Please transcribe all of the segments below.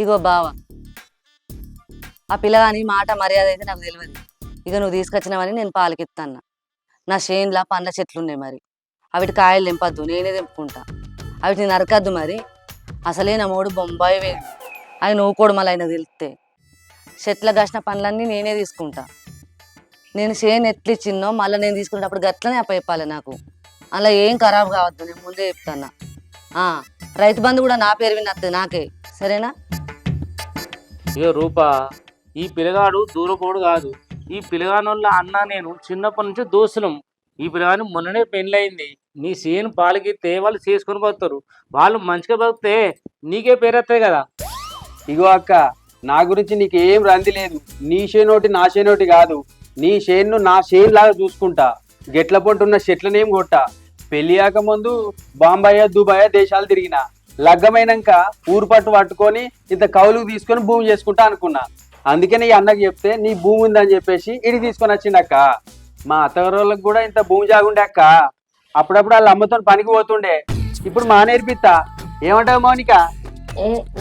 ఇగో బావ, ఆ పిల్లగాని మాట మర్యాద అయితే నాకు తెలియదు. ఇక నువ్వు తీసుకొచ్చినావని నేను పాలకెత్తాను. నా చేనులా పండ్ల చెట్లు ఉన్నాయి, మరి అవిటి కాయలు తెంపద్దు, నేనే తెంపుకుంటా. అవిటిని నరకద్దు మరి. అసలే నా మూడు బొంబాయి వేడు, అవి నువ్వు కూడా మళ్ళీ అయినా తెలిస్తే. చెట్ల కాసిన పండ్లన్నీ నేనే తీసుకుంటా. నేను చేను ఎట్లిచ్చిన్నో మళ్ళీ నేను తీసుకునేటప్పుడు గట్లనే అప్పచెప్పాలి నాకు. అలా ఏం ఖరాబ్ కావద్దు, నేను ముందే చెప్తాను. రైతు బంధు కూడా నా పేరు విన్నది నాకే, సరేనా? ఇక రూపా, ఈ పిల్లగాడు దూరపోడు కాదు. ఈ పిల్లగానోళ్ళ అన్న నేను చిన్నప్పటి నుంచి దోస్తులం. ఈ పిల్లగాని మొన్ననే పెళ్ళయింది. నీ సేను పాలకిస్తే వాళ్ళు చేసుకొని పోతారు. వాళ్ళు మంచిగా బతికితే నీకే పేరెత్తాయి కదా. ఇగో అక్క, నా గురించి నీకేం రంది లేదు. నీ షేనోటి నా షేనోటి కాదు. నీ షేన్ను నా షేన్ లాగా చూసుకుంటా. గెట్ల పొంటున్న చెట్లనేం కొట్టా. పెళ్ళియాక ముందు బాంబాయి దుబాయ్ దేశాలు తిరిగిన. లగ్గమైనాక ఊరు పట్టు పట్టుకొని ఇంత కౌలుకు తీసుకొని భూమి చేసుకుంటా అనుకున్నా. అందుకే నీ అన్నకు చెప్తే నీ భూమి ఉందని చెప్పేసి ఇడి తీసుకొని వచ్చిండక్క. మా అత్తగారులకు కూడా ఇంత భూమి జాగుండే అక్క. అప్పుడప్పుడు వాళ్ళ అమ్మతో పనికి పోతుండే. ఇప్పుడు మా నేర్పిస్తా. ఏమంటావు మౌనిక?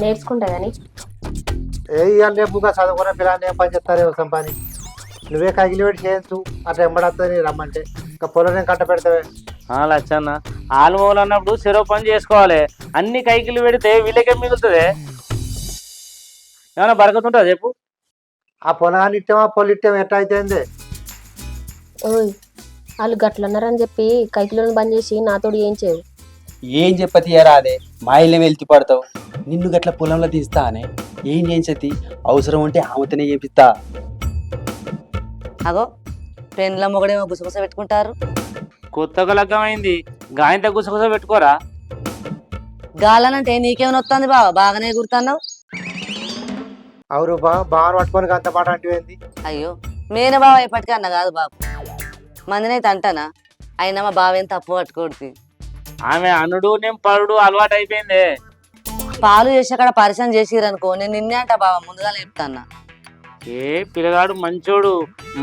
నేర్చుకుంటా కానీ ఇవాళ రేపుగా చదువుకున్న పిల్లల్ని ఏం పని చెప్తారు వ్యవసాయం పని. నువ్వే కగిలి పెట్టి చేయొచ్చు, అట్లా ఎంబడద్దని రమ్మంటే. ఇంకా పొలం నేను కట్ట పెడతావే. లచ్చన్న, ఆలుమూలు అన్నప్పుడు చెరవ పని చేసుకోవాలి. అన్ని కైకిలు పెడితే వీళ్ళకే మిగులుతుంది. ఏమైనా బరకతుంటా చెప్పు. ఆ పొలాన్ని ఇట్టామా పొలి ఇట్టామా ఎట్లా అయితే? ఓయ్, వాళ్ళు గట్లన్నారని చెప్పి కైకిలోని బంద్ చేసి నాతోడు ఏం చేయవు. ఏం చెప్పతీయరాదే, మా ఇల్లు వెళ్తి పడతావు. నిన్ను గట్ల పొలంలో తీస్తా అనే ఏం చేయించతి. అవసరం ఉంటే ఆమెతోనే చేపిస్తా. అగో, పెన్ల మొగడేమో గుసగుస పెట్టుకుంటారు. కొత్తగా లగ్గమైంది, గాయంత గుసగుస పెట్టుకోరా. గాలనంటే నీకేమైనా వస్తుంది బావ, బాగానే గుర్తున్నావు. అవురు బాగా పట్టుకొని అంత మాట అంటే. అయ్యో, మేన బావ ఎప్పటికన్నా కాదు బాబు, మందినైతే అంటానా. అయినా మా బావ ఏం తప్పు పట్టుకోడుతుంది. ఆమె అనుడు నేను పరుడు అలవాటు అయిపోయింది. పాలు చేసి అక్కడ పరిచయం చేసిరనుకో, నేను నిన్నే అంట బావ, ముందుగా చెప్తాన్నా. ఏ పిల్లగాడు మంచోడు,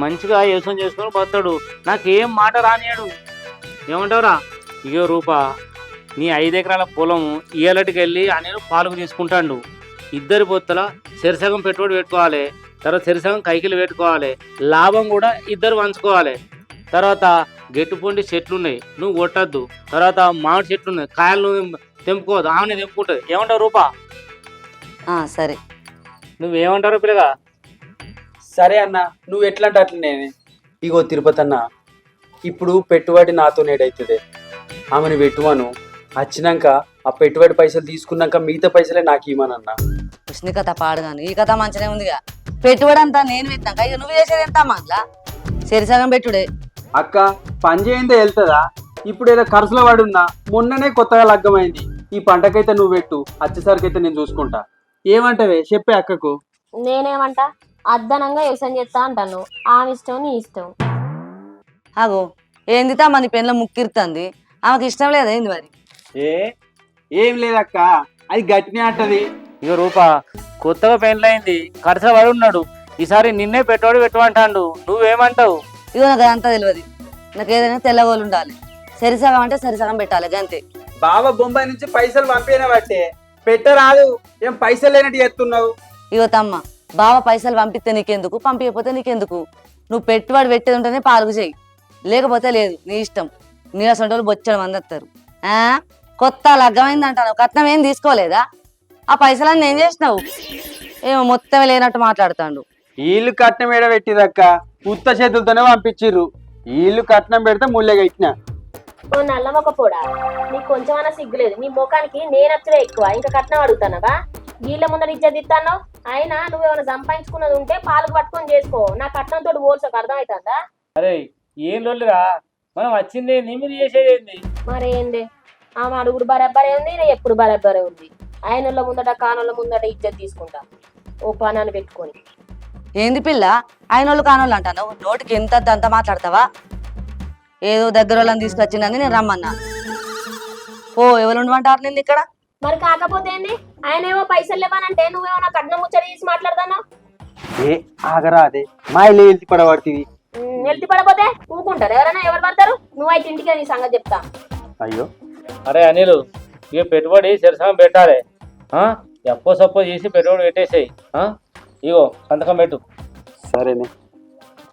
మంచిగా వ్యవసాయం చేసుకొని పోతాడు. నాకేం మాట రానియాడు. ఏమంటావురా? ఇగో రూపా, నీ 5 ఎకరాల పొలము ఇయ్యాలటికి వెళ్ళి నేను పాలకు తీసుకుంటాడు. ఇద్దరి పొత్తుల చెరసగం పెట్టుబడి పెట్టుకోవాలి. తర్వాత చెరసగం కైకిలు పెట్టుకోవాలి. లాభం కూడా ఇద్దరు పంచుకోవాలి. తర్వాత గెట్టుపొండి చెట్లు ఉన్నాయి, నువ్వు కొట్టద్దు. తర్వాత మామిడి చెట్లు ఉన్నాయి, కాయలు నువ్వు తెంపుకోవద్దు, ఆమెనే తెంపుకుంటుంది. ఏమంటావు రూపా? సరే. నువ్వేమంటారు పిల్లగా? సరే అన్న, నువ్వు ఎట్లా అంటే అట్లనే. ఇగో తిరుపతి అన్న, ఇప్పుడు పెట్టుబడి నాతో నేడైతుంది. ఆమెను పెట్టువాను, వచ్చినాక ఆ పెట్టుబడి పైసలు తీసుకున్నాక మిగతా పైసలే నాకు ఇవ్వనన్నా. కృష్ణ కథ పాడగాను, ఈ కథ మంచిగా ఉందిగా. పెట్టుబడి అంతా నేను పెట్టాక ఇక నువ్వు చేసేది ఎంత మళ్ళా? సరిసగం పెట్టుడే. అక్క, పని చేయిందే వెళ్తుందా? ఇప్పుడు ఏదో ఖర్చులో పడున్నా. మొన్ననే కొత్తగా లగ్గమైంది. ఈ పంటకైతే నువ్వు పెట్టు, వచ్చేసరికి అయితే నేను చూసుకుంటా. ఏమంటావే చెప్పే అక్కకు? నేనేమంటా, అద్దనంగా వ్యవసాయం చేస్తా అంటాను. ఆమె ఇష్టం, నీ ఇష్టం. అగో, ఏందితా మన పెన్ల ముక్కిరుతుంది, ఆమెకు ఇష్టం లేదా ఏంది మరి? ఏం లేదక్క, అది గట్టినే అంటది. ఇక రూపా, కొత్తగా పెళ్ళయింది, ఖర్చు పడి ఉన్నాడు. ఈసారి నిన్నే పెట్టుబడి పెట్టమంటాడు. నువ్వేమంటావు? ఇగో నాకు అంతా తెలియదు. నాకు ఏదైనా తెల్లగోలు ఉండాలి. సరిసగం అంటే సరిసగం పెట్టాలి, గంతే. బావ బొంబాయి నుంచి పైసలు పంపిన బట్టే పెట్టరాదు. ఏం పైసలు లేనట్టు చేస్తున్నావు? ఇగో తమ్మ, బావ పైసలు పంపిస్తే నీకెందుకు, పంపించకపోతే నీకెందుకు? నువ్వు పెట్టుబడి పెట్టేది ఉంటేనే పాలుగు చెయ్యి, లేకపోతే లేదు, నీ ఇష్టం. నీ అసలు బొచ్చడం మంది వస్తారు. కొత్త లగ్గమైంది అంటాను, కట్నం ఏం తీసుకోలేదా? ఆ పైసలన్నీ ఏం చేసినావు? ఏమో మొత్తం లేనట్టు మాట్లాడుతాడు. వీళ్ళు కట్నం ఏడ పెట్టిదక్క, ఉత్త చేతులతోనే పంపించిర్రు. వీళ్ళు కట్నం పెడితే ముళ్ళగా ఇచ్చిన. ఓ నల్లమొక పోడా, నీకు కొంచెమన్నా సిగ్గులేదు? నీ ముఖానికి నేనచ్చలే ఎక్కువ, ఇంకా కట్నం అడుగుతానవా? వీళ్ళ ముందర ఇచ్చేది ఇస్తాను. అయినా నువ్వేమైనా సంపాదించుకున్నది ఉంటే పాలకు పట్టుకొని చేసుకో. నా కట్నంతో పోల్చకు, అర్థమవుతుందా? అరే ఏం లొల్లిరా, మనం వచ్చింది నీ మీద చేసేది. మరేంది, ఆమె అడుగుడు బరబ్బరే ఉంది, నేను ఎప్పుడు బరబ్బరే ఉంది. ఆయనోళ్ళ ముందట కానోళ్ళ ముందట ఇజ్జత్ తీసుకుంటా, ఓ పనాన్ని పెట్టుకొని. ఏంది పిల్ల, ఆయనోళ్ళు కానోళ్ళు అంటాను? నోటికి ఎంత అంత మాట్లాడతావా? ఏదో దగ్గర వాళ్ళని తీసుకొచ్చిందని నేను రమ్మన్నా. ఓ ఎవరు ఉండమంటారు నిన్ను ఇక్కడ? మరి కాకపోతే ఏంది, ఆయన ఏమో పైసలు లేవనంటే నువ్వేమో నా కట్నం ముచ్చడి తీసి మాట్లాడతాను. ఆగరా, అదే మా ఇల్లు వెళ్తి పడబడుతుంది. వెళ్తి పడపోతే ఊకుంటారు ఎవరైనా? ఎవరు పడతారు? నువ్వైతే ఇంటికి నీ సంగతి చెప్తా. అయ్యో, అరే అనిలు, ఇక పెట్టుబడి సరిసగం పెట్టాలి. ఎప్పో సప్పో చేసి పెట్రోల్ పెట్టేసాయి. ఇగో సంతకం పెట్టు. సరేనే.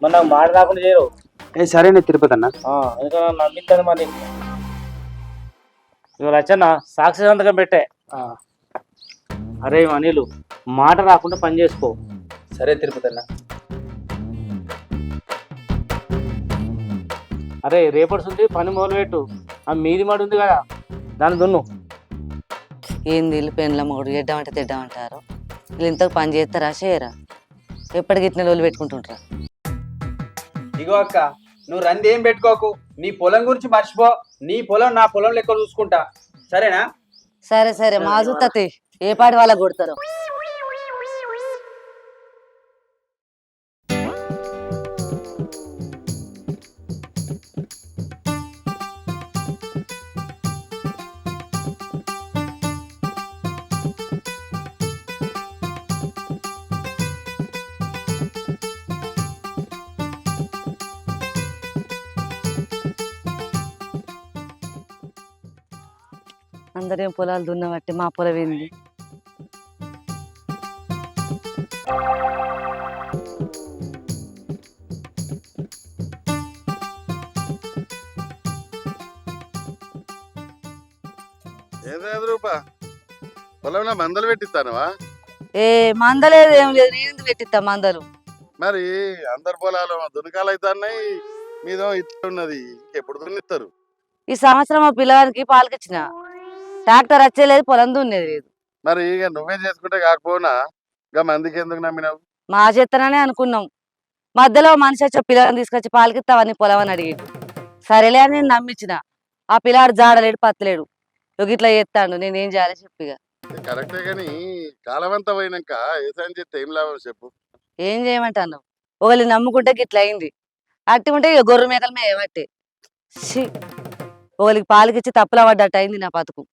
మరి నాకు మాట రాకుండా చేయరు. సరేనే తిరుపతి అన్న. ఇంకా నమ్మిస్తుంది మరి. ఇగో లచ్చన్న సాక్షి సంతకం పెట్టే. అరే అనిలు మాట రాకుండా పని చేసుకో. సరే తిరుపతి అన్న. అరే రేపటి ఉంది పని మొదలుపెట్టు. ఆ మీది మాట ఉంది కదా దాన్ని దున్ను. ఏంది వీళ్ళు పెండ్ల మొగుడు ఎడ్డమంటే తిడ్డమంటారు. వీళ్ళు ఇంతకు పని చేస్తారా చేయరా? ఎప్పటికి ఇట్లా రోజులు పెట్టుకుంటుంటారా? ఇగో అక్క, నువ్వు రంది ఏం పెట్టుకోకు. నీ పొలం గురించి మర్చిపో. నీ పొలం నా పొలం లెక్క చూసుకుంటా, సరేనా? సరే సరే మా చూస్తతి ఏ పాటి వాళ్ళకి కొడతారు. అందరేం పొలాలు దున్నబట్టి మా పొలం ఏంది? ఏదో రూపా పొలంలో మందలు పెట్టిస్తానవా? ఏ మందలేదు ఏం లేదు, నేను పెట్టిస్తా మందలు. మరి అందరు పొలాలు దునకాలు అవుతున్నాయి, మీదో ఇట్లా ఉన్నది. ఎప్పుడు దున్నిస్తారు? ఈ సంవత్సరం మా పిల్లగానికి పాలకిచ్చిన ట్రాక్టర్ వచ్చేలేదు, పొలం దున్నేది లేదు. మరి ఇక నువ్వే చేసుకుంటే కాకపోనా ఇక మందికి ఎందుకు నమ్మినావు? మా చేతననే అనుకున్నాం. మధ్యలో మనిషి వచ్చి పిల్లగాని తీసుకొచ్చి పాలకిస్తావని పొలం అని అడిగిండు. సరేలే అని నేను నమ్మించిన. ఆ పిల్లాడు జాడలేడు పత్తలేడు, ఇట్లా చేస్తాడు. నేనేం చేయాలి చెప్పిగా? కరెక్టే గాని కాలం అంతా పోయినాక వ్యవసాయం చేస్తే ఏం లాభం చెప్పు? ఏం చేయమంటాను? ఒకళ్ళు నమ్ముకుంటే గిట్ల అయింది. అట్టి ఉంటే ఇక గొర్రె మేకల మీద ఏమట్టే. ఒకరికి పాలకిచ్చి తప్పులా పడ్డట్టు అయింది నా బతుకు.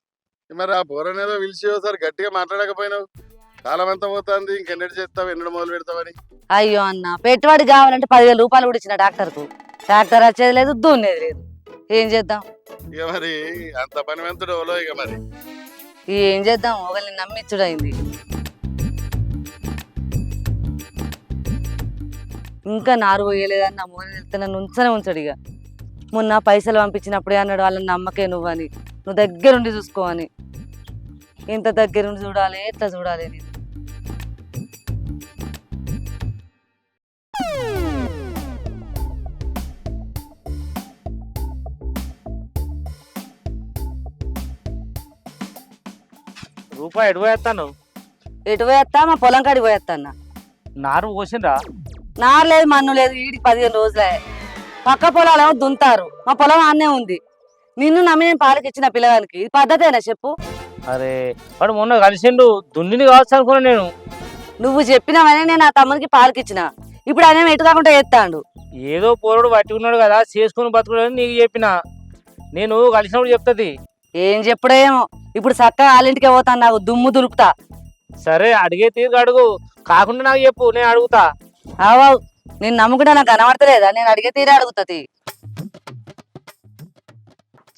మరి ఆ పోరనేదో పిలిచి ఒకసారి గట్టిగా మాట్లాడకపోయినావు? కాలం అంతా పోతుంది, ఇంకెన్నటి చేస్తావు, ఎన్నడు మొదలు పెడతావని. అయ్యో అన్న, పెట్టుబడి కావాలంటే 10,000 రూపాయలు కూడా ఇచ్చిన డాక్టర్కు. ట్రాక్టర్ వచ్చేది లేదు, దున్నేది లేదు. ఏం చేద్దాం? ఇక మరి అంత పనివంతుడు ఓలో. ఇక మరి ఏం చేద్దాం? ఒకరిని నమ్మిచ్చుడు అయింది. ఇంకా నారు పోయలేదని నా మూల వెళ్తే నన్ను ఉంచనే ఇక. మొన్న పైసలు పంపించినప్పుడే అన్నాడు వాళ్ళని నమ్మకే నువ్వని, నువ్వు దగ్గరుండి చూసుకోవని. ఇంత దగ్గరుండి చూడాలి, ఎట్లా చూడాలి నేను? రూపాయి ఎటు పోయేస్తాను? ఎటు పోయేస్తా? మా పొలం కాడికి పోయేస్తా అన్న. నారు పోసిండ్రా? నారు లేదు, మన్ను లేదు. ఈడికి 15 రోజులే. పక్క పొలాలేమో దున్తారు, మా పొలం ఆన్నే ఉంది. నిన్ను నమ్మి నేను పాలకిచ్చిన పిల్లగానికి ఇది పద్ధతేనా చెప్పు? అరే వాడు మొన్న కలిసిండు, దున్నిని కావచ్చు అనుకున్నా నేను. నువ్వు చెప్పినవనే నేను ఆ తమ్మునికి పాలకిచ్చిన. ఇప్పుడు ఆయన ఎటు కాకుండా చేస్తాడు. ఏదో పోరుడు పట్టుకున్నాడు కదా, చేసుకుని బతుకుని నీకు చెప్పిన. నేను కలిసినప్పుడు చెప్తుంది. ఏం చెప్పుడో ఏమో. ఇప్పుడు చక్కగా వాళ్ళింటికే పోతాను, నాకు దుమ్ము దులుపుతా. సరే అడిగే తీరు అడుగు, కాకుండా నాకు చెప్పు, నేను అడుగుతా. అవు నేను నమ్ముకుంటా, నాకు కనబడతలేదా? నేను అడిగే తీరే అడుగుతుంది.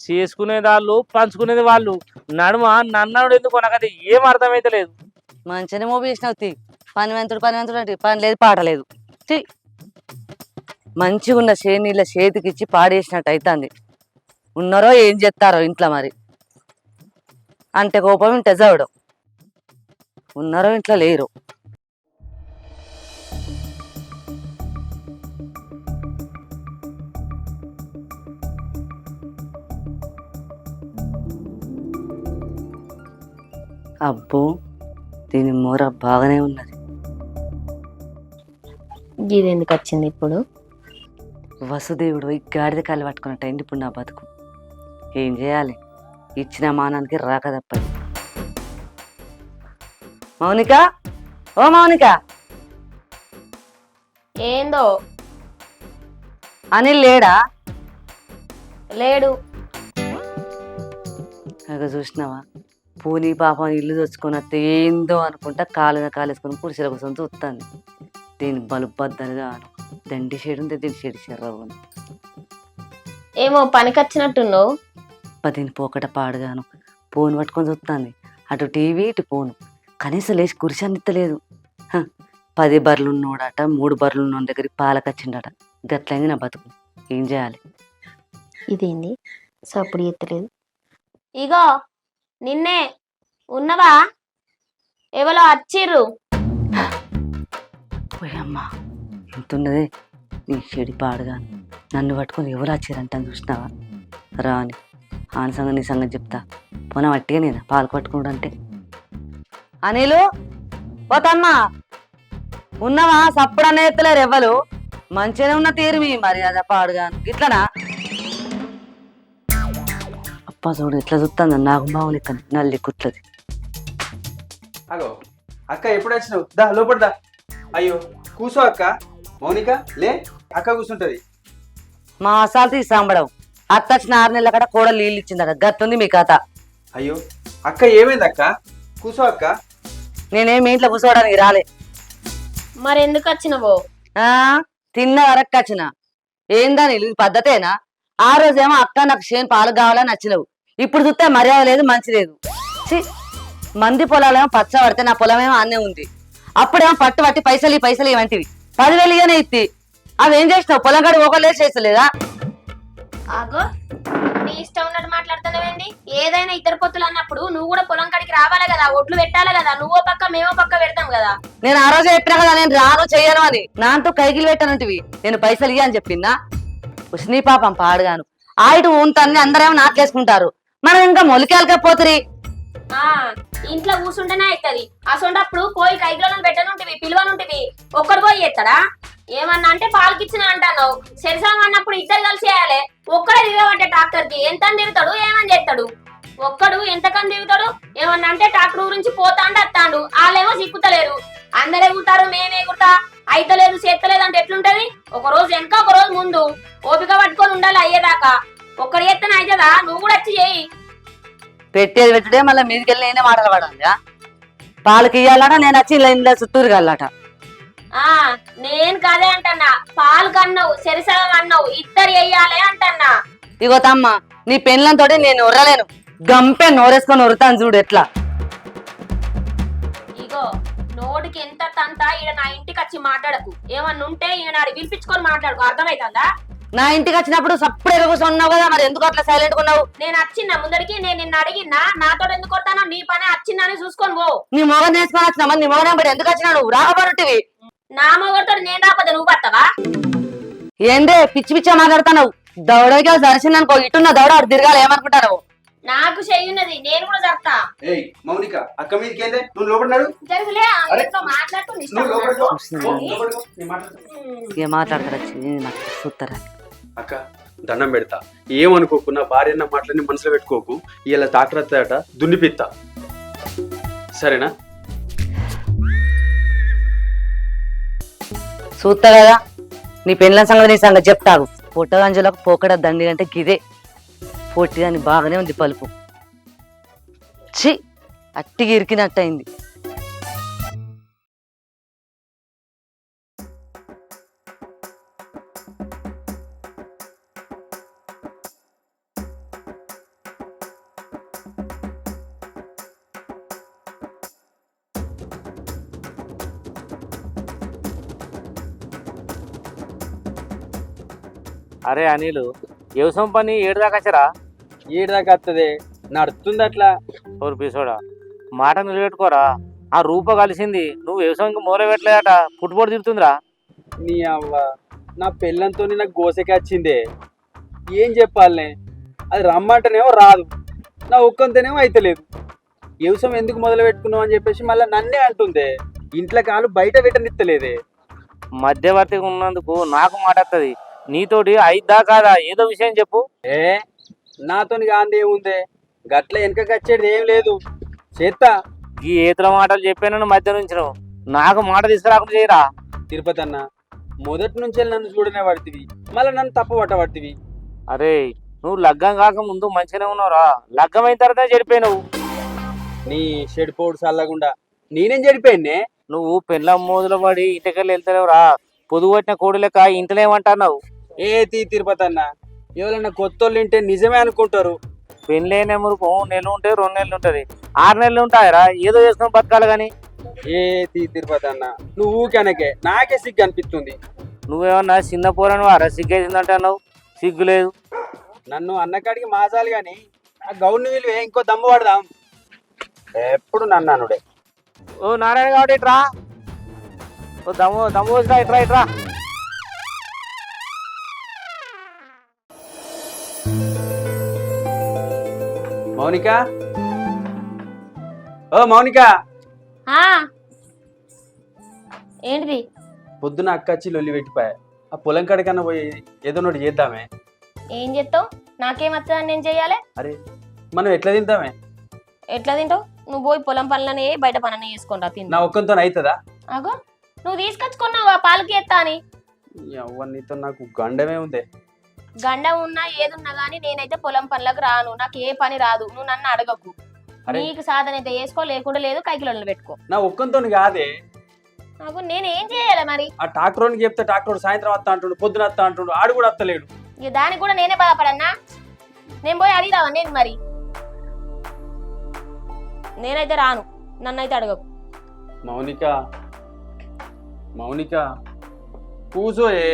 చేసుకునేది వాళ్ళు, పంచుకునేది వాళ్ళు. నడుమ నన్నడు ఎందుకు నాకది ఏం అర్థమైతే లేదు. మంచిగానే మోపిసినావు తీ. పనివంతుడు అంటే పని లేదు, పాట లేదు. మంచిగా ఉన్న నీళ్ళ చేతికిచ్చి పాడేసినట్టు అవుతుంది. ఉన్నారో ఏం చేస్తారో ఇంట్లో మరి. అంటే కోపం ఇంట చదవడం. ఉన్నారో ఇంట్లో లేరు. అబ్బో, దీని మూర బాగానే ఉన్నది. ఇది ఎందుకు వచ్చింది ఇప్పుడు? వసుదేవుడు ఈ గాడిద కాళ్ళు పట్టుకున్నట్టు అయింది ఇప్పుడు నా బతుకు. ఏం చేయాలి? ఇచ్చిన మానానికి రాక తప్పదు. మౌనిక, ఓ మౌనిక. ఏందో? అనిల్ లేడా? లేడు. అగ చూసినావా, పూని పాపం ఇల్లు తెచ్చుకొని వస్తే ఏందో అనుకుంటా కాలు కాలేసుకొని పురుషుల కోసం చూస్తాను. దీని బలుబద్దలుగా దండి షేడు దీని షేడు షెర్రవు. ఏమో పనికొచ్చినట్టున్నావు. దీని పోకట పాడుగాను ఫోన్ పట్టుకొని చూస్తాను. అటు టీవీ ఇటు ఫోను. కనీసం లేచి కురిశాన్నిత్తలేదు 10 బర్రెలున్నోడట 3 బర్రెలున్న దగ్గరికి పాలకొచ్చిండట గట్లయింది నా బతుకు. ఏం చేయాలి? ఇదేంది సప్పుడు ఎత్తలేదు? ఇగో నిన్నే ఉన్నవా? ఎవరో వచ్చిర్రు. పోయమ్మా ఎంతున్నదే నీ చెడి పాడుగా. నన్ను పట్టుకొని ఎవరు వచ్చారంటాను చూసినావా? రాని ఆని సంగతి నీ సంగతి చెప్తా. పోనా వట్టిగా నేను పాలు పట్టుకోడు అంటే. అనిలు పోతమ్మా ఉన్నవా? సప్పుడు అనే ఎత్తలేరు ఎవ్వరు. మంచిగానే ఉన్న తీరు మీ మర్యాద పాడుగా ఇట్లనా? అప్ప చూడు ఎట్లా చూస్తాను నాకు బాగుంది ఇక్కడ నల్లి కుట్లది. అగో అక్క ఎప్పుడు వచ్చినావు? దా లోపల దా. అయ్యో కూసో అక్క. మౌనిక లే, అక్క కూర్చుంటది. మా అసాలు తీసాంబడం అత్త వచ్చిన 6 నెలల కడ కూడా నీళ్ళు ఇచ్చిందట. గట్టుంది మీ కథ. అయ్యో అక్క ఏమైంది అక్క? కూసో అక్క. నేనేమి ఇంట్లో కూర్చోవడానికి రాలే. మరి ఎందుకు వచ్చినవో? ఆ తిన్న వరకు వచ్చిన. ఏందని ఇది పద్ధతేనా? ఆ రోజేమో అక్క నాకు చేను పాలు కావాలని నచ్చినవు. ఇప్పుడు చూస్తే మర్యాద లేదు మంచి లేదు. మంది పొలాలేమో పచ్చ పడితే నా పొలమేమో అన్నే ఉంది. అప్పుడేమో పట్టు పట్టి పైసలు ఇవంటివి 10,000 ఇగానే ఇత్తి. అవేం చేసినావు? పొలం కాడి ఒకళ్ళే చేస్తలేదా? ఆగో నీ ఇష్టం ఉన్నట్టు మాట్లాడుతున్నావేంది? ఏదైనా ఇద్దరు పొత్తులు అన్నప్పుడు నువ్వు కూడా పొలం కాడికి రావాలి కదా, ఒట్లు పెట్టాలి కదా. నువ్వో పక్క మేమో పక్క పెడతాం కదా. నేను ఆ రోజే చెప్పినా కదా నేను రాను చెయ్యను అని. నాతో కైకిలు పెట్టానంటివి. నేను పైసలు ఇయ్య అని చెప్పిందా? ఉష్ణీ పాపం పాడుగాను. ఆయిటు ఉంటన్ని అందరేమో నాట్లేసుకుంటారు. మనం ఇంకా మొలికేలకపోతురి. ఆ ఇంట్లో కూర్చుంటేనే అవుతుంది. అసొంటప్పుడు పోయి కైకిలను పెట్టనుంటివి పిలువనుంటివి. ఒక్కడు పోయి ఎత్తాడా? ఏమన్నా అంటే పాలకిచ్చిన అంటాను. శరిసం అన్నప్పుడు ఇద్దరు కలిసి వేయాలి. ఒక్కడే దిగబట్టే ట్రాక్టర్ కి ఎంత తిరుగుతాడు ఏమని చేస్తాడు? ఒక్కడు ఎంతకని దిగుతాడు? ఏమన్నా అంటే ట్రాక్టర్ గురించి పోతాండు వస్తాడు. వాళ్ళేమో సిక్కుతలేరు. అందరు ఎగుతారు మేమే ఎగుతా. అయితలేదు చేత్తలేదు అంటే ఎట్లుంటది? ఒక రోజు వెనక ఒక రోజు ముందు ఓపిక పట్టుకొని ఉండాలి అయ్యేదాకా. ఒక్కడి ఎత్తన అవుతుందా? నువ్వు కూడా వచ్చి చేయి. పెట్టేది పెట్టుడే మళ్ళీ మీదికెళ్ళి నేనే మాటలు పడాలి. పాలకి ఇయ్యాలట నేను వచ్చి ఇంట్లో చుట్టూరు కల్లట. ఆ నేను కదే అంటన్నా. పాలు కన్నావు శరిసగం అన్నావు ఇద్దరు వెయ్యాలి అంటన్నా. ఇగో తమ్మ నీ పెన్లంతో నేను ఉర్రలేను. గంపే నోరేసుకొని ఉరుతాను చూడు ఎట్లా. ఇగో నోటికి ఎంత తంత ఈడ నా ఇంటికి వచ్చి మాట్లాడకు. ఏమన్నా ఉంటే ఈయన నాడు పిలిపించుకొని మాట్లాడుకో. అర్థమైతుందా? నా ఇంటికి వచ్చినప్పుడు సప్పుడు ఎరుగుతున్నావు కదా, మరి ఎందుకు అట్లా సైలెంట్ ఉన్నావు? నేను వచ్చిన ముందరికి నేను నిన్ను అడిగినా నాతో ఎందుకు కొడతానో నీ పని వచ్చిందని చూసుకొని పో. నీ మొగన్ నేర్చుకొని వచ్చినా మరి నీ మొగనే బట్టి ఎందుకు వచ్చినా నువ్వు రాకపోతే? నా మొగడితో నేను రాకపోతే నువ్వు పడతావా? ఏందే పిచ్చి పిచ్చా మాట్లాడుతున్నావు? దౌడకి దర్శననుకో ఇటున్న దౌడ అటు తిరగాలి ఏమనుకుంటావు? నాకు చెయ్యున్నది నేను కూడా చెప్తా. ఏయ్ మౌనిక అక్క మీదకి ఏందే? నువ్వు లోపడ్డాడు జరుగులే మాట్లాడుతూ ఏ మాట్లాడతారు నాకు చూస్తారా? అక్క దండం పెడతా. ఏమనుకోకు, నా భార్య అన్న మాటలని మనసులో పెట్టుకోకు. ఇలా తాకరత్తట దున్నిపిత్తా, సరేనా? చూస్తా కదా నీ పెళ్ళ సంగతి నీ సంగతి చెప్తావు. పొట్టగంజలకు పోకడ దండి అంటే గిదే. పొట్టిదాన్ని బాగానే ఉంది పలుపు. ఛీ అట్టికి ఇరికినట్టయింది. అరే అనిలు వ్యవసాయం పని ఏడు దాకా వచ్చారా? ఏడాకా వస్తుంది నడుస్తుంది అట్లా. ఓరు పిసోడా మాట నిలబెట్టుకోరా. ఆ రూప కలిసింది నువ్వు వ్యవసాయంకి మూల పెట్టలేదట. పుట్టుబడి తిరుగుతుందిరా. నీ అవ్వ నా పెళ్ళంతో నాకు గోసకి వచ్చిందే. ఏం చెప్పాలనే? అది రమ్మంటేనేమో రాదు, నా ఒక్కంతేనేమో అయితలేదు. వ్యవసాయం ఎందుకు మొదలు పెట్టుకున్నావు అని చెప్పేసి మళ్ళీ నన్నే అంటుందే. ఇంట్లో కాలు బయట పెట్టనిత్తలేదే. మధ్యవర్తిగా ఉన్నందుకు నాకు మాట వస్తుంది. నీతోటి అయిద్దా కాదా ఏదో విషయం చెప్పు. ఏ నాతోని కాంది ఏముందే? గట్ల వెనకకి వచ్చేది ఏం లేదు. చేత్తా. ఈ ఏతుల మాటలు చెప్పానని మధ్య నుంచి నాకు మాట తీసుకురాకుండా చేయరా. తిరుపతి అన్న మొదటి నుంచి నన్ను చూడనే పడుతుంది, మళ్ళీ నన్ను తప్పు పట్టబడుతుంది. అరే నువ్వు లగ్గం కాక ముందు మంచిగానే ఉన్నావురా. లగ్గం అయిన తర్వాత చెడిపోయినావు. నీ చెడిపోడు చల్లకుండా నేనేం చెడిపోయినే? నువ్వు పెళ్ళం మోదుల పడి ఇంటికెళ్ళి వెళ్తలేవురా. పొదుగు పట్టిన కోడి లెక్క ఇంట్లో ఏమంటున్నావు? ఏ తిరుపతి అన్న, ఎవరన్నా కొత్త వాళ్ళు వింటే నిజమే అనుకుంటారు. పెళ్ళైన మురుపు నెలలు ఉంటాయి 2 నెలలు ఉంటుంది 6 నెలలు ఉంటాయరా ఏదో చేసుకొని బతకాలి కానీ ఏ తిరుపతి అన్న నువ్వు ఊకెనకే నాకే సిగ్గు అనిపిస్తుంది. నువ్వేమన్నా చిన్న పోరను వారా సిగ్గేసిందంటే అన్నావు సిగ్గు లేదు. నన్ను అన్నకాడికి మాసాలు గాని ఆ గౌడ్ని విలువే ఇంకో దమ్ము పడదాం. ఎప్పుడు నన్ను అనుడే. ఓ నారాయణ కాబట్టి ఇట్రా ఓ దమ్ము వచ్చిరా ఇట్రా మౌనిక, ఓ మౌనిక, ఆ, ఏంటిది? పొద్దున అక్క వచ్చి లొల్లి పెట్టిపోయా. ఆ పొలం కాడికన్నా పోయి ఏదో ఒకటి చేద్దామే. ఏం చేస్తావు? నాకేం వచ్చదని నేను చెయ్యాలి? అరే మనం ఎట్లా తింటామే? ఎట్లా తింటావు? నువ్వు పోయి పొలం పనులనే బయట పనులనే చేసుకుంటా నా తింటా. ఒక్కంతో అవుతుందా? అగో నువ్వు తీసుకొచ్చుకున్నావా పాలకి ఎత్తా అని? ఎవరినితో నాకు గండమే ఉంది. గండ ఉన్నా ఏదున్నా గానీ నేనైతే పొలం పనులకు రాను. నాకు ఏ పని రాదు. నువ్వు నన్ను అడగకు. అరే నీకు సాధన అయితే వేసుకో, లేకుండా లేదు కైకిలో పెట్టుకో. నా ఒక్కంతో కాదే. నాకు నేనేం చేయాలి మరి? ఆ ట్రాక్టర్ చెప్తే ట్రాక్టర్ సాయంత్రం వస్తా అంటుండు, పొద్దున వస్తా అంటుండు, ఆడు కూడా వస్తలేడు. ఇక దానికి కూడా నేనే బాధపడన్నా? నేను పోయి అడిగిరావా నేను మరి? నేనైతే రాను, నన్నైతే అడగకు. మౌనిక, మౌనిక కూసోయే.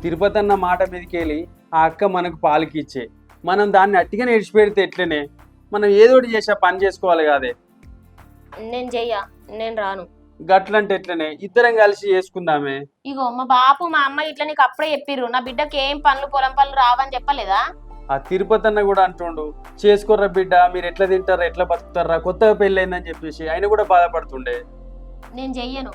తిరుపతి అన్న మాట మీదకెళ్ళి ఆ అక్క మనకు పాలకి ఇచ్చే మనం దాన్ని అట్టిగానే ఇడిచిపెడితే ఎట్లనే? మనం ఏదో ఒకటి చేసా పని చేసుకోవాలి కాదే. నేను చెయ్యా, నేను రాను. గట్లంటే ఎట్లనే? ఇద్దరం కలిసి చేసుకుందామే. ఇగో మా బాపు మా అమ్మ ఇట్లా నీకు అప్పుడే చెప్పిర్రు, నా బిడ్డకి ఏం పనులు పొలం పనులు రావని చెప్పలేదా? ఆ తిరుపతి అన్న కూడా అంటుండు, చేసుకోర్రా బిడ్డ, మీరు ఎట్లా తింటారా ఎట్లా బతుకుతారా, కొత్తగా పెళ్ళైందని చెప్పేసి ఆయన కూడా బాధపడుతుండే. నేను చెయ్యను.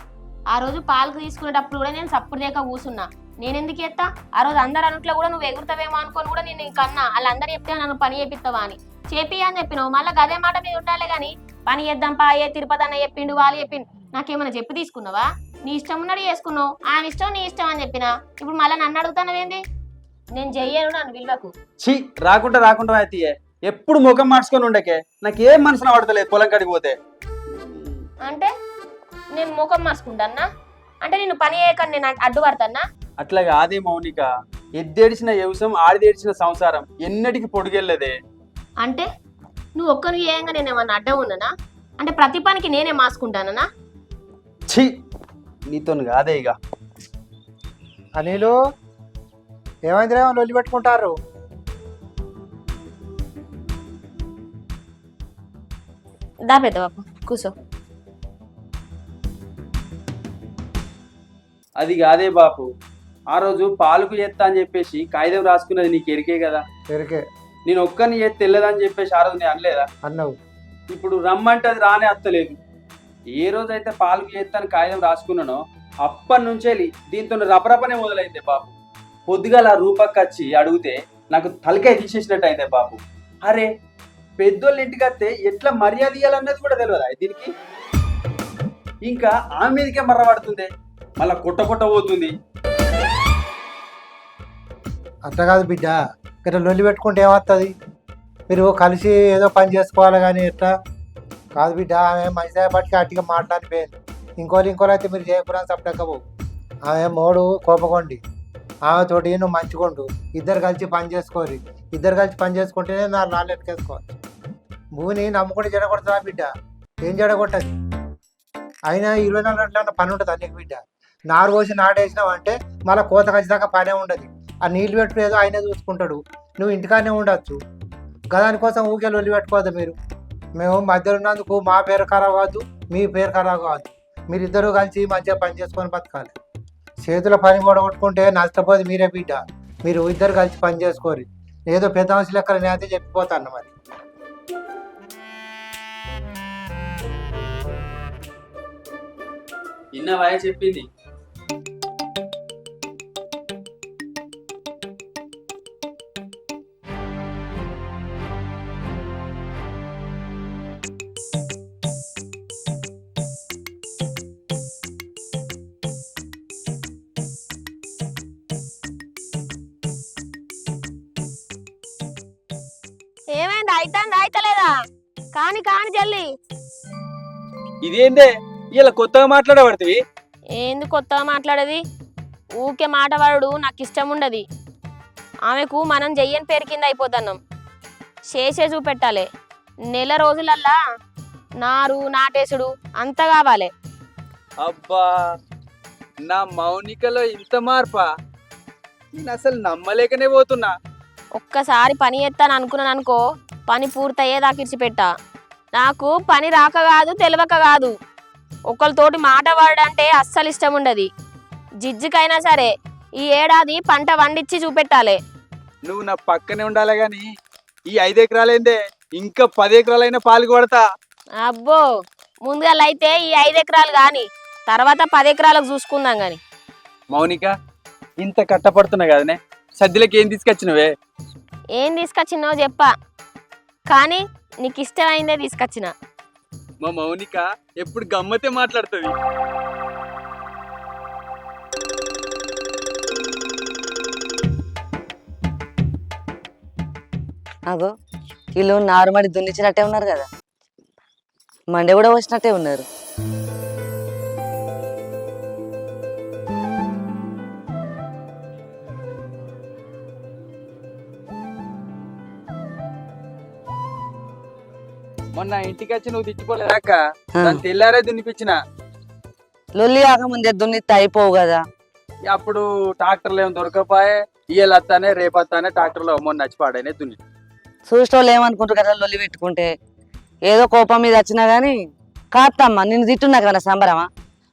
ఆ రోజు పాలకు తీసుకునేటప్పుడు కూడా నేను సప్పుడు లేక కూసున్నా. నేను ఎందుకు ఎత్తా? ఆ రోజు అందరు అనుట్లో కూడా నువ్వు ఎగురుతావేమో అనుకోని కూడా నేను ఇంకన్నా వాళ్ళందరూ చెప్తే నన్ను పని చేపిస్తావా అని చెప్పి అని చెప్పినావు. మళ్ళీ గదే మాట మీద ఉండాలి కానీ పని చేద్దాం పా ఏ తిరుపతి అన్న చెప్పిండు వాళ్ళు చెప్పిండు నాకేమైనా చెప్పి తీసుకున్నావా? నీ ఇష్టం ఉన్నది చేసుకున్నావు, ఆయన ఇష్టం నీ ఇష్టం అని చెప్పినా. ఇప్పుడు మళ్ళీ నన్ను అడుగుతానవేంది? నేను చెయ్యను, నన్ను విలువకు. ఛీ రాకుండా అయితే ఎప్పుడు ముఖం మార్చుకొని ఉండకే. నాకేం మనసున పడతలేదు పొలం కాడికి పోతే. అంటే నేను ముఖం మార్చుకుంటానా? అంటే నేను పని చేయక నేను అడ్డుపడతానా? అట్లా కాదే మౌనిక, ఎద్దేడిచిన వ్యవసాయం ఆడిదేడిచిన సంసారం ఎన్నటికి పొడిగెళ్ళదే. అంటే నువ్వు ఒక్కరు ఏయంగా నేను ఏమన్నా అడ్డం ఉన్నానా? అంటే ప్రతి పనికి నేనే మార్చుకుంటానా? ఛీ నీతో కాదే. ఇక అనిలు ఏమైందిరేమో లొల్లి పెట్టుకుంటారు? దా పెద్ద బాబు కూసో. అది కాదే బాపు, ఆ రోజు పాలకు చేస్తా అని చెప్పేసి కాగితం రాసుకున్నది నీకు ఎరికే కదా. ఎరికే. నేను ఒక్కరిని చేస్తే తెల్లదని చెప్పేసి ఆ రోజు నేను అనలేదా? అన్నావు. ఇప్పుడు రమ్మంటే అది రానే అత్తలేదు. ఏ రోజైతే పాలకు చేస్తాను కాగితం రాసుకున్నానో అప్పటి నుంచే దీంతో రపరపనే మొదలైందే బాపు. పొద్దుగాల రూపక్క వచ్చి అడిగితే నాకు తలకాయ తీసేసినట్టు అయితే బాపు. అరే పెద్దోళ్ళ ఇంటికి వస్తే ఎట్లా మర్యాద ఇవ్వాలన్నది కూడా తెలియదా దీనికి? ఇంకా ఆమె మీదకే మర్రపడుతుంది, మళ్ళా కొట్ట పోతుంది. అట్లా కాదు బిడ్డ, ఇక్కడ లొల్లి పెట్టుకుంటే ఏమవుతుంది? మీరు కలిసి ఏదో పని చేసుకోవాలి కానీ ఎట్లా కాదు బిడ్డ. ఆమె మంచిదాపటికి అట్టిగా మాట్లాడిపోయింది. ఇంకోళ్ళు అయితే మీరు చేయకూడదు సపడకపోవు. ఆమె మోడు కోపకొండి, ఆమెతోటి నువ్వు మంచిగుండు. ఇద్దరు కలిసి పని చేసుకోరు. ఇద్దరు కలిసి పని చేసుకుంటేనే నాలుగు ఎట్టుకేసుకోవాలి. భూమిని నమ్ముకుంటే జడగొడుతుందా బిడ్డ? ఏం జడగొట్టదు. అయినా 24 గంటల పని ఉంటుంది నీకు బిడ్డ. నారు పోసి నాటేసినావు అంటే మళ్ళీ కోత ఖచ్చితంగా పనే ఉండదు. ఆ నీళ్ళు పెట్టుకునేదో ఆయనే చూసుకుంటాడు, నువ్వు ఇంటికానే ఉండొచ్చు. దానికోసం ఊకే లొల్లి పెట్టుకోవద్దు మీరు. మేము మధ్యలో ఉన్నందుకు మా పేరు ఖరాబ్ కావద్దు, మీ పేరు ఖరాబ్ కావద్దు. మీరిద్దరూ కలిసి మంచిగా పని చేసుకొని బతకాలి. చేతుల పని కూడా కొట్టుకుంటే నష్టపోదు మీరే బిడ్డ. మీరు ఇద్దరు కలిసి పని చేసుకోరు. ఏదో పెద్ద మనిషి లెక్కలు నేనైతే చెప్పిపోతాను మరి. ఇన్నవా చెప్పింది? ఏమైంది? అయితలేదా? కాని జల్లి. ఇదేందే ఇలా కొత్తగా మాట్లాడబడుతుంది? ఏంది కొత్తగా మాట్లాడేది? ఊకే మాట వాడు నాకు ఇష్టం ఉండదు. ఆమెకు మనం చెయ్యని పేరు కింద అయిపోతున్నాం. చేసే చూపెట్టాలి. నెల రోజులల్లా నారు నాటేసుడు అంత కావాలి. అబ్బా, నా మౌనికలో ఇంత మార్పా? నేను అసలు నమ్మలేకనే పోతున్నా. ఒక్కసారి పని చేస్తాను అనుకున్నాను అనుకో, పని పూర్తయ్యేదాకా ఇడిచిపెట్టా. నాకు పని రాక కాదు, తెలియక కాదు, ఒకరితోటి మాట వాడంటే అస్సలు ఇష్టం ఉండదు. జిజ్జుకైనా సరే ఈ ఏడాది పంట వండిచ్చి చూపెట్టాలి. నువ్వు నా పక్కనే ఉండాలి గాని ఈ 5 ఎకరాలైందే ఇంకా 10 ఎకరాలైనా పాలు కొడతా. అబ్బో, ముందుగా అయితే ఈ 5 ఎకరాలు కానీ తర్వాత 10 ఎకరాలకు చూసుకుందాం కానీ. మౌనిక, ఇంత కట్టపడుతున్నా కదనే, సద్యలకి ఏం తీసుకొచ్చినవే? ఏం తీసుకొచ్చినావో చెప్పా, కానీ నీకు ఇష్టమైందే తీసుకొచ్చిన. మా మౌనిక ఎప్పుడు గమ్మతే మాట్లాడుతుంది. అగో వీళ్ళు నారుమడి దున్నిచ్చినట్టే ఉన్నారు కదా, మండే కూడా వచ్చినట్టే ఉన్నారు. మొన్న ఇంటికి వచ్చి నువ్వు తిచ్చిపోలేదాక దాన్ని తెల్లారే దున్నిపించిన. లొల్లి కాకముందే దున్నిస్తే అయిపోవు కదా. అప్పుడు ట్రాక్టర్లు ఏం దొరకపాయే, ఇయ్యాల వస్తానే రేపు వస్తానే ట్రాక్టర్లో మొన్న నచ్చిపాడనే దున్ని. చూసేటోళ్ళు ఏమనుకుంటారు కదా లొల్లి పెట్టుకుంటే, ఏదో కోపం మీద వచ్చినా గానీ కాత్తమ్మా నిన్ను తిట్టున్నా కదా సంబరమా.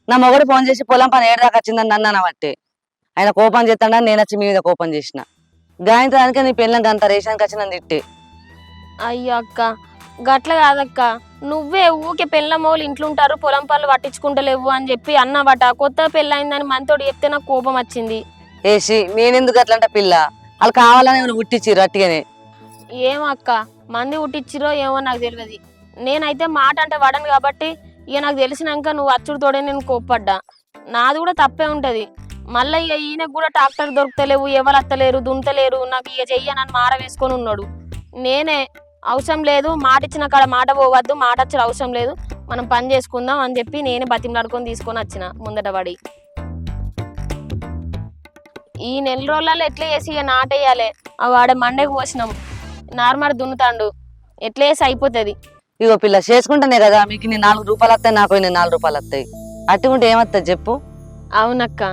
నా మొగుడు ఫోన్ చేసి పొలం పని ఏడదాకా వచ్చిందని నన్ను అనబట్టే ఆయన కోపం చేస్తాడని నేను వచ్చి మీ మీద కోపం చేసిన. గాయంత్రానికే నీ పిల్లలకి అంత రేషన్కి వచ్చి నన్ను తిట్టే. అయ్యో అక్క, గట్ల కాదక్క, నువ్వే ఊకే పెళ్ళమోళ్ళు ఇంట్లో ఉంటారు, పొలం పనులు పట్టించుకుంటలేవు అని చెప్పి అన్నబట. కొత్త పెళ్ళయిందని మనతోటి చెప్తే నాకు కోపం వచ్చింది. ఏసి నేనెందుకు అట్లంట పిల్ల, వాళ్ళు కావాలని ఏమైనా పుట్టించిర్రు అట్టిగానే. ఏమో అక్క, మంది ఉట్టిచ్చిరో ఏమో నాకు తెలియదు. నేనైతే మాట అంటే వాడను కాబట్టి ఇక నాకు తెలిసినాక నువ్వు అచ్చుడుతోడే నేను కోప్పడ్డా. నాది కూడా తప్పే ఉంటది. మళ్ళీ ఇక ఈయనకు కూడా ట్రాక్టర్ దొరుకుతలేవు, ఎవరు అత్తలేరు, దున్తలేరు, నాకు ఇక చెయ్యనని మార వేసుకొని ఉన్నాడు. నేనే అవసరం లేదు, మాట ఇచ్చిన కాడ మాట పోవద్దు, మాట వచ్చాడు అవసరం లేదు, మనం పని చేసుకుందాం అని చెప్పి నేనే బతిమలాడుకొని తీసుకొని వచ్చిన ముందట పడి. ఈ నెల రోజులలో ఎట్లా చేసి ఇక నాటేయాలి. వాడే మండేకి పోసినాం, నార్మల్ దున్నుతాండు, ఎట్లా చేసి అయిపోతుంది. ఇగో పిల్ల చేసుకుంటానే కదా మీకు నీ 4 రూపాయలు వస్తాయి, నాకు నీ 4 రూపాయలు వస్తాయి. అట్టుకుంటే ఏమవుతుంది చెప్పు. అవునక్క,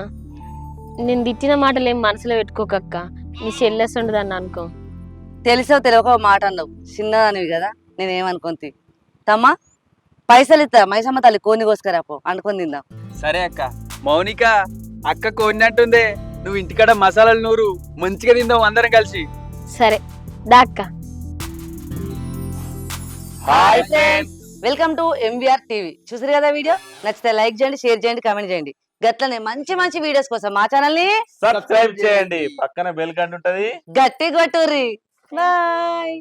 నేను తిట్టిన మాటలు ఏం మనసులో పెట్టుకోకక్క, నీ చెల్లెస్తుండదని అనుకో. తెలిసో తెలియక మాట అన్నావు, చిన్నదానివి కదా, నేనేమనుకుంది. తమ్మా పైసలు ఇస్తా, మైసమ్మ తల్లి కోని కోసుకరాపో అనుకొని తిందాం. సరే అక్క. మౌనిక, అక్క కోరినట్టుందే, నువ్వు ఇంటికాడ మసాలాలు నూరు, మంచిగా తిందాం అందరం కలిసి. సరే దా అక్క. Hi friends, welcome to MVR TV. చూసారు కదా వీడియో, నచ్చితే లైక్ చేయండి, షేర్ చేయండి, కామెంట్ చేయండి. గట్లనే మంచి మంచి వీడియోస్ కోసం మా ఛానల్ ని సబ్స్క్రైబ్ చేయండి, పక్కన బెల్ గంట ఉంటది. గట్టి కొట్టుర్రి. బాయ్.